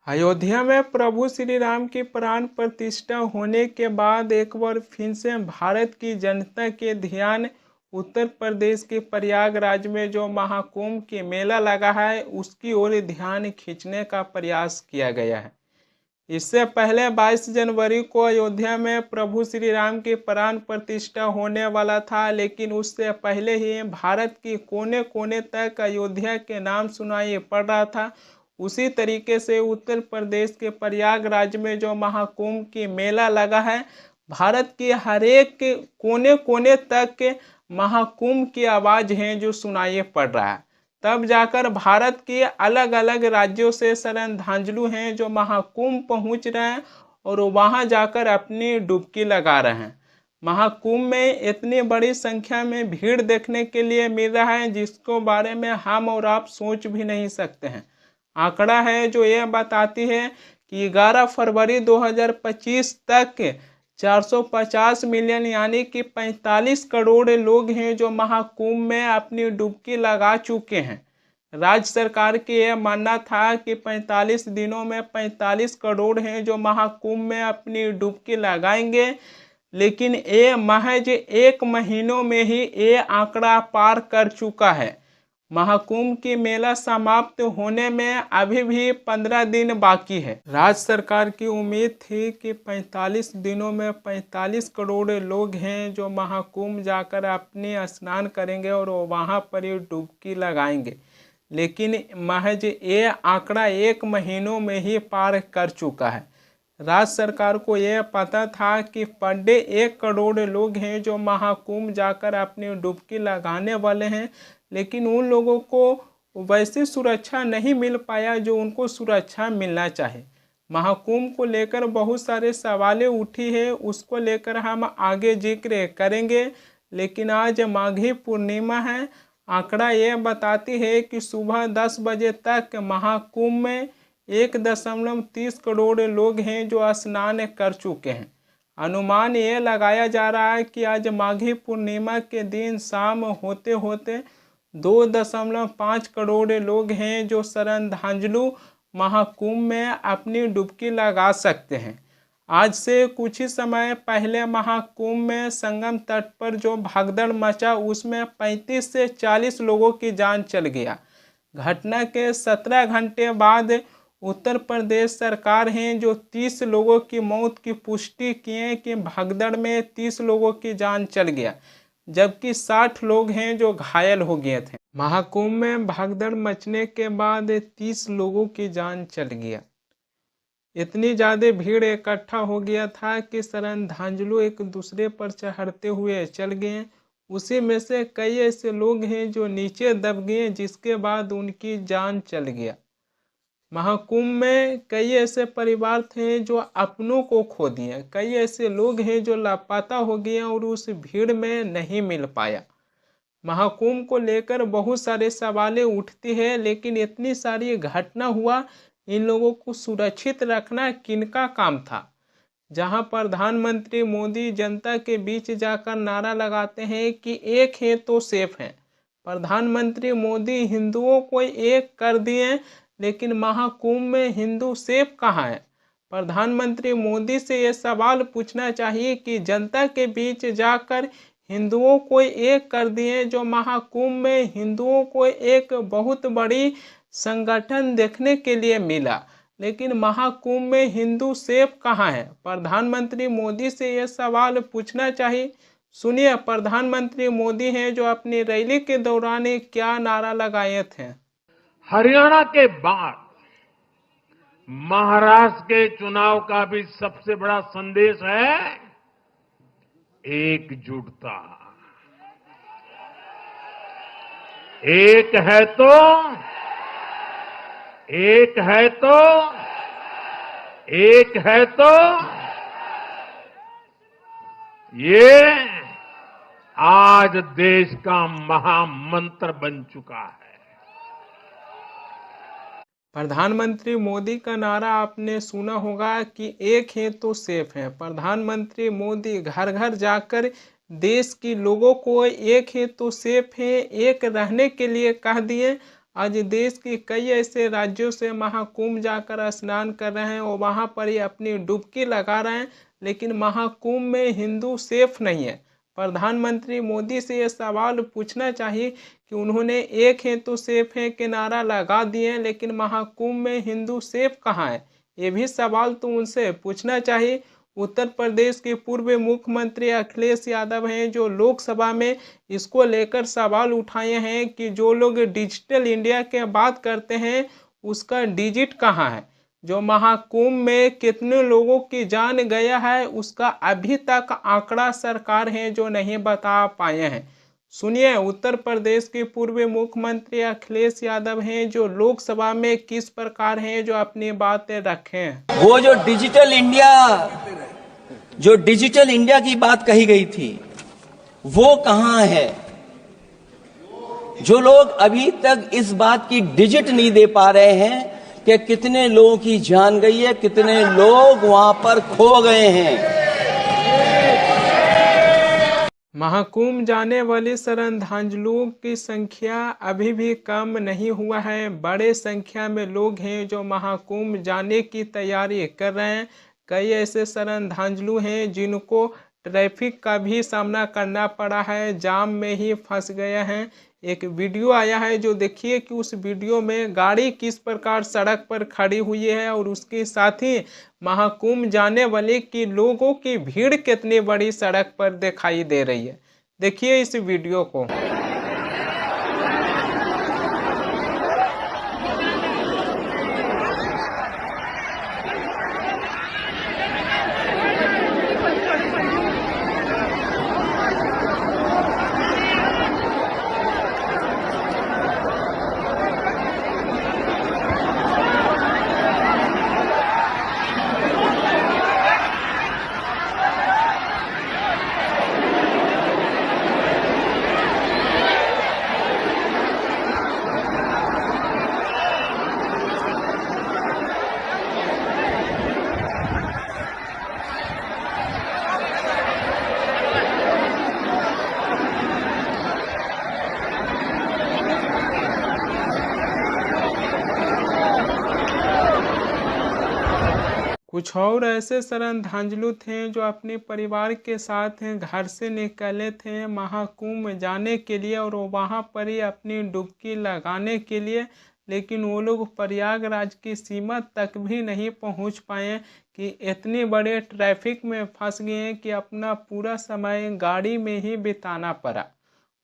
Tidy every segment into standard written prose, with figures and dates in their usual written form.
अयोध्या में प्रभु श्री राम की प्राण प्रतिष्ठा होने के बाद एक बार फिर से भारत की जनता के ध्यान उत्तर प्रदेश के प्रयागराज में जो महाकुंभ की मेला लगा है उसकी ओर ध्यान खींचने का प्रयास किया गया है। इससे पहले 22 जनवरी को अयोध्या में प्रभु श्री राम की प्राण प्रतिष्ठा होने वाला था, लेकिन उससे पहले ही भारत की कोने कोने तक अयोध्या के नाम सुनाई पड़ रहा था। उसी तरीके से उत्तर प्रदेश के प्रयागराज में जो महाकुंभ की मेला लगा है, भारत के हर एक कोने कोने तक महाकुंभ की आवाज़ है जो सुनाई पड़ रहा है। तब जाकर भारत के अलग अलग राज्यों से श्रद्धांजलु हैं जो महाकुंभ पहुंच रहे हैं और वहां जाकर अपनी डुबकी लगा रहे हैं। महाकुंभ में इतनी बड़ी संख्या में भीड़ देखने के लिए मिल रहा है जिसको बारे में हम और आप सोच भी नहीं सकते हैं। आंकड़ा है जो यह बताती है कि 11 फरवरी 2025 तक 450 मिलियन यानी कि 45 करोड़ लोग हैं जो महाकुंभ में अपनी डुबकी लगा चुके हैं। राज्य सरकार की यह मानना था कि 45 दिनों में 45 करोड़ हैं जो महाकुंभ में अपनी डुबकी लगाएंगे, लेकिन ये महज 1 महीनों में ही ये आंकड़ा पार कर चुका है। महाकुंभ की मेला समाप्त होने में अभी भी 15 दिन बाकी है। राज्य सरकार की उम्मीद थी कि 45 दिनों में 45 करोड़ लोग हैं जो महाकुंभ जाकर अपनी स्नान करेंगे और वहां पर ही डुबकी लगाएंगे, लेकिन महज ये आंकड़ा 1 महीनों में ही पार कर चुका है। राज्य सरकार को यह पता था कि पर डे 1 करोड़ लोग हैं जो महाकुंभ जाकर अपनी डुबकी लगाने वाले हैं, लेकिन उन लोगों को वैसी सुरक्षा नहीं मिल पाया जो उनको सुरक्षा मिलना चाहिए। महाकुंभ को लेकर बहुत सारे सवालें उठी है, उसको लेकर हम आगे जिक्र करेंगे, लेकिन आज माघी पूर्णिमा है। आंकड़ा यह बताती है कि सुबह 10 बजे तक महाकुंभ में 1.30 करोड़ लोग हैं जो स्नान कर चुके हैं। अनुमान यह लगाया जा रहा है कि आज माघी पूर्णिमा के दिन शाम होते होते 2.5 करोड़ लोग हैं जो श्रद्धांजलु महाकुंभ में अपनी डुबकी लगा सकते हैं। आज से कुछ ही समय पहले महाकुंभ में संगम तट पर जो भगदड़ मचा उसमें 35 से 40 लोगों की जान चल गया। घटना के 17 घंटे बाद उत्तर प्रदेश सरकार हैं जो 30 लोगों की मौत की पुष्टि किए कि भगदड़ में 30 लोगों की जान चल गया, जबकि 60 लोग हैं जो घायल हो गए थे। महाकुंभ में भगदड़ मचने के बाद 30 लोगों की जान चल गया। इतनी ज़्यादा भीड़ इकट्ठा हो गया था कि श्रद्धांजलु एक दूसरे पर चढ़ते हुए चल गए। उसी में से कई ऐसे लोग हैं जो नीचे दब गए, जिसके बाद उनकी जान चल गया। महाकुंभ में कई ऐसे परिवार थे जो अपनों को खो दिए, कई ऐसे लोग हैं जो लापता हो गए और उस भीड़ में नहीं मिल पाया। महाकुंभ को लेकर बहुत सारे सवालें उठती है, लेकिन इतनी सारी घटना हुआ, इन लोगों को सुरक्षित रखना किनका काम था? जहां प्रधानमंत्री मोदी जनता के बीच जाकर नारा लगाते हैं कि एक है तो सेफ है। प्रधानमंत्री मोदी हिंदुओं को एक कर दिए, लेकिन महाकुंभ में हिंदू सेफ कहाँ है? प्रधानमंत्री मोदी से ये सवाल पूछना चाहिए कि जनता के बीच जाकर हिंदुओं को एक कर दिए, जो महाकुंभ में हिंदुओं को एक बहुत बड़ी संगठन देखने के लिए मिला, लेकिन महाकुंभ में हिंदू सेफ कहाँ है? प्रधानमंत्री मोदी से यह सवाल पूछना चाहिए। सुनिए, प्रधानमंत्री मोदी हैं जो अपनी रैली के दौरान क्या नारा लगाए थे। हरियाणा के बाद महाराष्ट्र के चुनाव का भी सबसे बड़ा संदेश है एकजुटता। एक है तो एक है तो एक है तो ये आज देश का महामंत्र बन चुका है। प्रधानमंत्री मोदी का नारा आपने सुना होगा कि एक है तो सेफ है। प्रधानमंत्री मोदी घर घर जाकर देश के लोगों को एक है तो सेफ है, एक रहने के लिए कह दिए। आज देश के कई ऐसे राज्यों से महाकुंभ जाकर स्नान कर रहे हैं और वहाँ पर ही अपनी डुबकी लगा रहे हैं, लेकिन महाकुंभ में हिंदू सेफ नहीं है। प्रधानमंत्री मोदी से ये सवाल पूछना चाहिए कि उन्होंने एक है तो सेफ है के नारा लगा दिए, लेकिन महाकुंभ में हिंदू सेफ कहाँ है, ये भी सवाल तो उनसे पूछना चाहिए। उत्तर प्रदेश के पूर्व मुख्यमंत्री अखिलेश यादव हैं जो लोकसभा में इसको लेकर सवाल उठाए हैं कि जो लोग डिजिटल इंडिया की बात करते हैं उसका डिजिट कहाँ है। जो महाकुंभ में कितने लोगों की जान गया है उसका अभी तक आंकड़ा सरकार है जो नहीं बता पाए हैं। सुनिए उत्तर प्रदेश के पूर्व मुख्यमंत्री अखिलेश यादव हैं जो लोकसभा में किस प्रकार हैं जो अपनी बातें रखें। वो जो डिजिटल इंडिया की बात कही गई थी वो कहां है? जो लोग अभी तक इस बात की डिजिट नहीं दे पा रहे हैं कि कितने लोगों की जान गई है, कितने लोग वहां पर खो गए हैं। महाकुंभ जाने वाले श्रद्धालुओं की संख्या अभी भी कम नहीं हुआ है। बड़े संख्या में लोग हैं जो महाकुंभ जाने की तैयारी कर रहे हैं। कई ऐसे श्रद्धालु हैं जिनको ट्रैफिक का भी सामना करना पड़ा है, जाम में ही फंस गए हैं। एक वीडियो आया है जो देखिए कि उस वीडियो में गाड़ी किस प्रकार सड़क पर खड़ी हुई है और उसके साथ ही महाकुंभ जाने वाले की लोगों की भीड़ कितनी बड़ी सड़क पर दिखाई दे रही है। देखिए इस वीडियो को। कुछ और ऐसे श्रद्धालु थे जो अपने परिवार के साथ घर से निकले थे महाकुंभ जाने के लिए और वहाँ पर ही अपनी डुबकी लगाने के लिए, लेकिन वो लोग प्रयागराज की सीमा तक भी नहीं पहुँच पाए कि इतने बड़े ट्रैफिक में फंस गए कि अपना पूरा समय गाड़ी में ही बिताना पड़ा।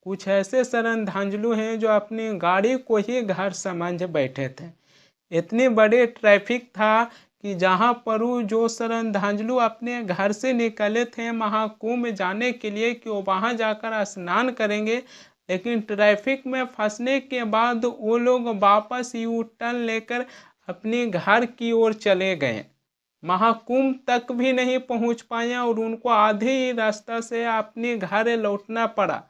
कुछ ऐसे श्रद्धालु हैं जो अपनी गाड़ी को ही घर समझ बैठे थे। इतने बड़े ट्रैफिक था कि जहाँ पर जो श्रद्धालु अपने घर से निकले थे महाकुंभ जाने के लिए कि वो वहाँ जाकर स्नान करेंगे, लेकिन ट्रैफिक में फंसने के बाद वो लोग वापस यू टर्न लेकर अपने घर की ओर चले गए। महाकुंभ तक भी नहीं पहुँच पाए और उनको आधे ही रास्ता से अपने घर लौटना पड़ा,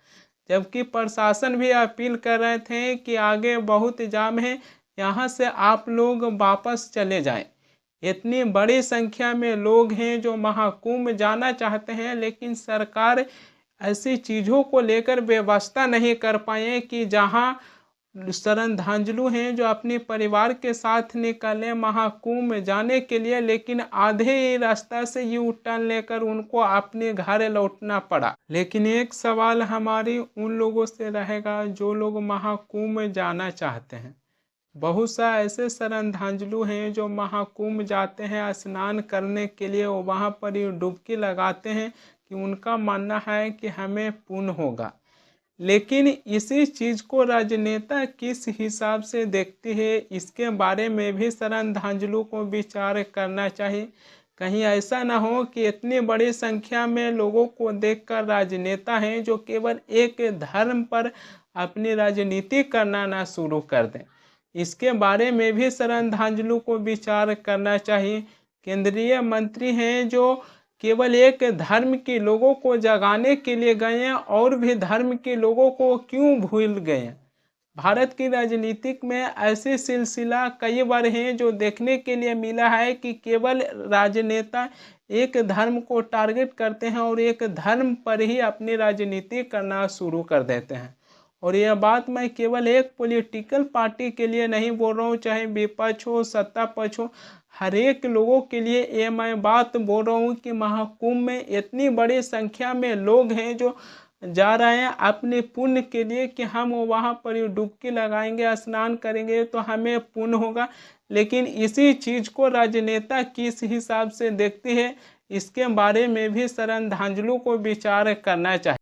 जबकि प्रशासन भी अपील कर रहे थे कि आगे बहुत जाम है, यहाँ से आप लोग वापस चले जाएं। इतनी बड़ी संख्या में लोग हैं जो महाकुंभ जाना चाहते हैं, लेकिन सरकार ऐसी चीज़ों को लेकर व्यवस्था नहीं कर पाए कि जहां श्रद्धालु हैं जो अपने परिवार के साथ निकले महाकुंभ जाने के लिए, लेकिन आधे ही रास्ता से यू टर्न लेकर उनको अपने घर लौटना पड़ा। लेकिन एक सवाल हमारी उन लोगों से रहेगा जो लोग महाकुंभ जाना चाहते हैं। बहुत सा ऐसे श्रद्धालु हैं जो महाकुंभ जाते हैं स्नान करने के लिए, वो वहाँ पर ही डुबकी लगाते हैं कि उनका मानना है कि हमें पुण्य होगा। लेकिन इसी चीज़ को राजनेता किस हिसाब से देखती है, इसके बारे में भी श्रद्धालु को विचार करना चाहिए। कहीं ऐसा ना हो कि इतनी बड़ी संख्या में लोगों को देखकर राजनेता हैं जो केवल एक धर्म पर अपनी राजनीति करना ना शुरू कर दें। इसके बारे में भी श्रद्धालु को विचार करना चाहिए। केंद्रीय मंत्री हैं जो केवल एक धर्म के लोगों को जगाने के लिए गए हैं और भी धर्म के लोगों को क्यों भूल गए। भारत की राजनीतिक में ऐसे सिलसिला कई बार हैं जो देखने के लिए मिला है कि केवल राजनेता एक धर्म को टारगेट करते हैं और एक धर्म पर ही अपनी राजनीति करना शुरू कर देते हैं। और यह बात मैं केवल एक पॉलिटिकल पार्टी के लिए नहीं बोल रहा हूँ, चाहे विपक्ष हो सत्ता पक्ष हो, हर एक लोगों के लिए ये मैं बात बोल रहा हूँ कि महाकुंभ में इतनी बड़ी संख्या में लोग हैं जो जा रहे हैं अपने पुण्य के लिए कि हम वहाँ पर डुबकी लगाएंगे, स्नान करेंगे तो हमें पुण्य होगा। लेकिन इसी चीज़ को राजनेता किस हिसाब से देखते हैं, इसके बारे में भी श्रद्धांजलि को विचार करना चाहिए।